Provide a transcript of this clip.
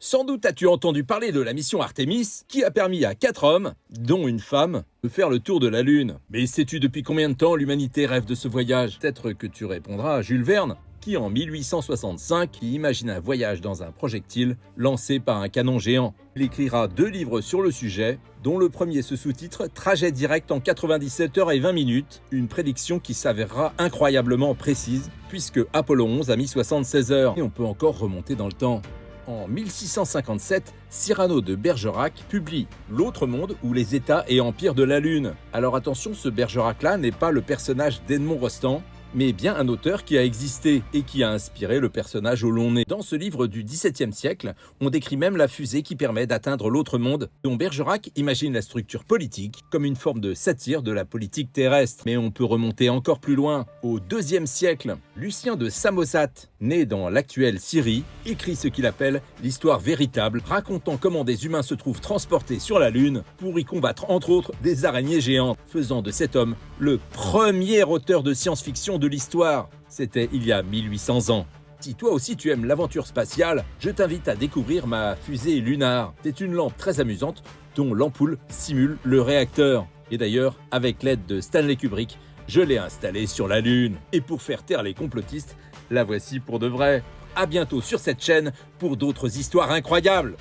Sans doute as-tu entendu parler de la mission Artemis, qui a permis à 4 hommes, dont une femme, de faire le tour de la Lune. Mais sais-tu depuis combien de temps l'humanité rêve de ce voyage? Peut-être que tu répondras à Jules Verne, qui en 1865 imagine un voyage dans un projectile lancé par un canon géant. Il écrira 2 livres sur le sujet, dont le premier se sous-titre « Trajet direct en 97 heures et 20 minutes », une prédiction qui s'avérera incroyablement précise, puisque Apollo 11 a mis 76 heures, et on peut encore remonter dans le temps. En 1657, Cyrano de Bergerac publie L'autre monde ou les États et empires de la Lune. Alors attention, ce Bergerac-là n'est pas le personnage d'Edmond Rostand, mais bien un auteur qui a existé et qui a inspiré le personnage au long nez. Dans ce livre du XVIIe siècle, on décrit même la fusée qui permet d'atteindre l'autre monde, dont Bergerac imagine la structure politique comme une forme de satire de la politique terrestre. Mais on peut remonter encore plus loin. Au IIe siècle, Lucien de Samosate, né dans l'actuelle Syrie, écrit ce qu'il appelle l'histoire véritable, racontant comment des humains se trouvent transportés sur la Lune pour y combattre entre autres des araignées géantes, faisant de cet homme le premier auteur de science-fiction de l'histoire. C'était il y a 1800 ans. Si toi aussi tu aimes l'aventure spatiale, je t'invite à découvrir ma fusée lunar. C'est une lampe très amusante dont l'ampoule simule le réacteur. Et d'ailleurs, avec l'aide de Stanley Kubrick, je l'ai installée sur la Lune. Et pour faire taire les complotistes, la voici pour de vrai. À bientôt sur cette chaîne pour d'autres histoires incroyables.